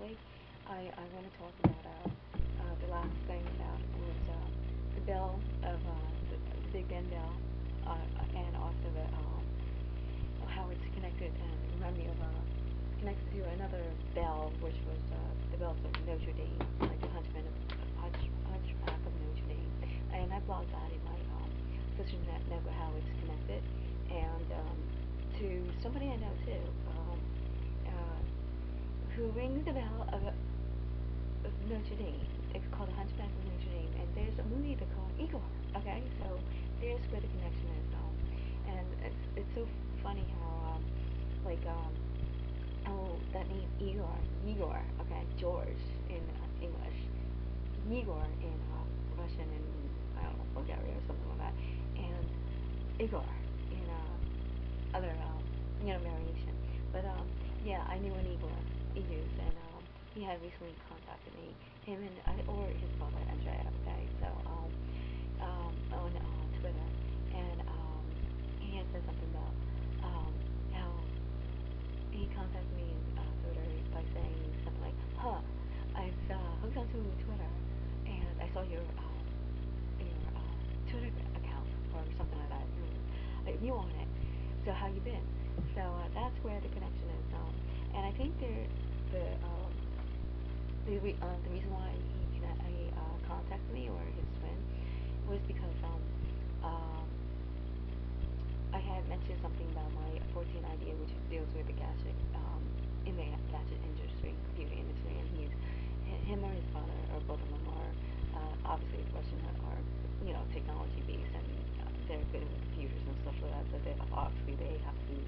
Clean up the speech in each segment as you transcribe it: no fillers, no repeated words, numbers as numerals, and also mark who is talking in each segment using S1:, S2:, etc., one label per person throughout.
S1: briefly. I want to talk about the last thing about was the bell of the Big Ben bell, and also the how it's connected and remind me of connected to another bell, which was the bells of Notre Dame, like the Hunchback of Notre Dame. And I blogged that in my social network how it's connected, and to somebody I know too, who rings the bell of Notre Dame. It's called the Hunchback of Notre Dame, and there's a movie that's called Igor. Okay, so there's where the connection is, and it's so funny how oh, that name Igor, okay, George in English, Igor in Russian and I don't know, Bulgaria or something like that, and Igor in other variation. But yeah, I knew an Igor used, and he had recently contacted me, him and or his brother Andrea, okay, so on Twitter, and he had said something about how he contacted me in Twitter by saying something like, I've hooked onto Twitter, and I saw your Twitter account, or something like that, you on it, so how you been? So that's where the connection is, and I think the reason why he contacted me, or his friend, was because I had mentioned something about my 14 idea, which deals with the gadget, in the gadget industry, computer industry, and him or his father, or both of them are, obviously the Russian are, technology based, and they're good with computers and stuff like that, so obviously they have to be,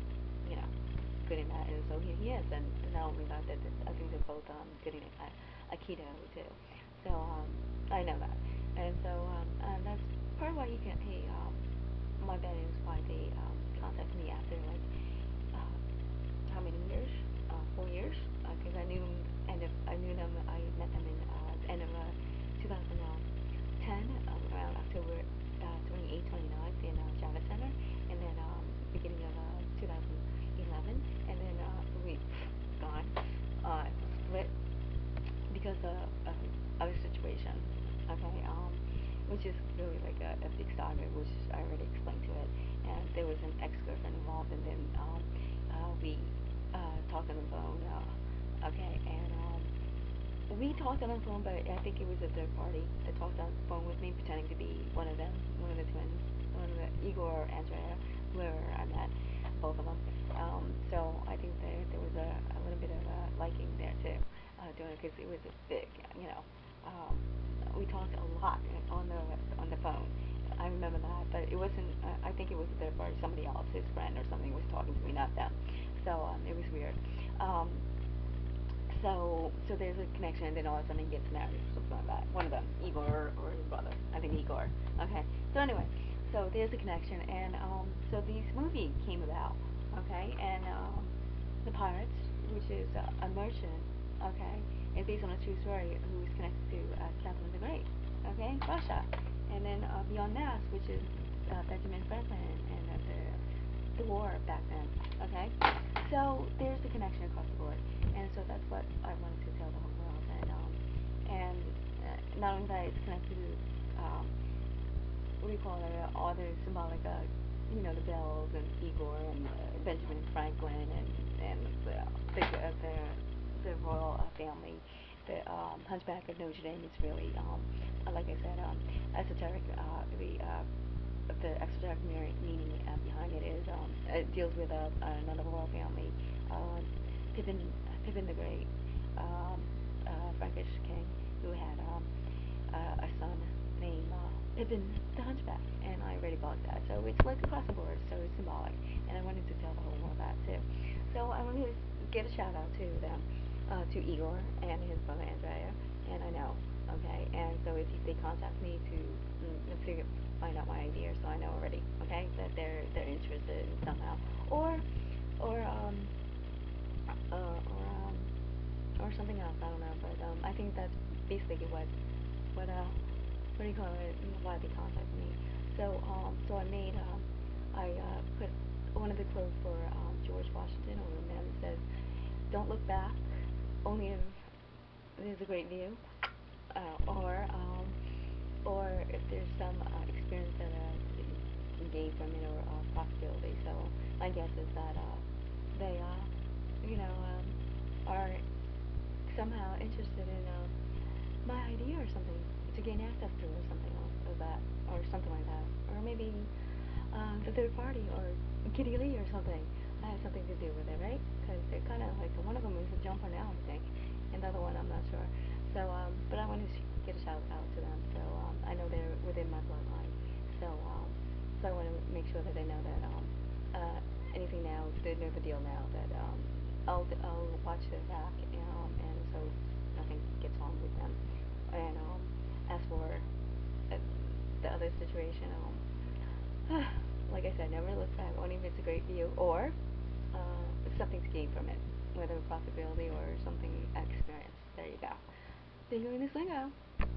S1: good in that, and so he is, and not only that, I think they're both good in Aikido too, so I know that, and so that's part of why my bet is why they contacted me after how many years? 4 years, because I knew them. I met them in end of 2010, around October 28th, 29th in Java Center, and then beginning of 2011, and then we gone, split because of other situation. Okay, which is really like a big saga, which I already explained to it. And there was an ex-girlfriend involved, and then we talked on the phone. Okay, and we talked on the phone, but I think it was a third party that talked on the phone with me, pretending to be one of them, one of the twins, one of the Igor, Andrea, where I met, both of them. So I think there was a little bit of liking there too, doing it, because it was a big, we talked a lot on the phone. I remember that, but it wasn't. I think it was a third party, somebody else, his friend or something, was talking to me, not them. So it was weird. So there's a connection, and then all of a sudden he gets married or something like that. One of them, Igor or his brother. I think Igor. Okay. So anyway, so there's a connection, and so this movie came about. Okay, and the Pirates, which is a merchant. Okay, it's based on a true story, who is connected to Catherine the Great, okay, Russia, and then Beyond Mass, which is Benjamin Franklin and the war back then, okay. So there's the connection across the board, and so that's what I wanted to tell the whole world, and not only that, it's connected to what do you call it, all the symbolic, the bells and Igor and Benjamin Franklin and the royal family. The Hunchback of Notre Dame is really, like I said, esoteric. The esoteric meaning behind it is it deals with another royal family, Pippin the Great, Frankish king, who had a son named Pippin the Hunchback, and I already blogged that. So it's like across the board, so it's symbolic, and I wanted to tell the whole world that too. So I wanted to give a shout out to them, to Igor and his brother Andrea, and I know, okay, and so if they contact me to find out my idea, so I know already, okay, that they're interested in somehow, or something else, I don't know, but I think that's basically what do you call it, why they contacted me. So I made I put one of the quotes for George Washington, or man, that says, "Don't look back, only there's a great view, or if there's some experience that you can gain from it, or possibility. So my guess is that they, are somehow interested in my idea or something to gain access to, or something of that, or something like that, or maybe the third party, or Kitty Lee or something. I have something to do with it, right? Because they're kind of like, one of them is a jumper now, I think, and the other one I'm not sure. So, but I want to get a shout out to them. So I know they're within my bloodline. So, so I want to make sure that they know that anything now, they know the deal now, that I'll watch their back, and so nothing gets on with them. And as for the other situation, like I said, never look back, only if it's a great view, or something to gain from it, whether a possibility or something experience. There you go. Thank you, Miss Lingo.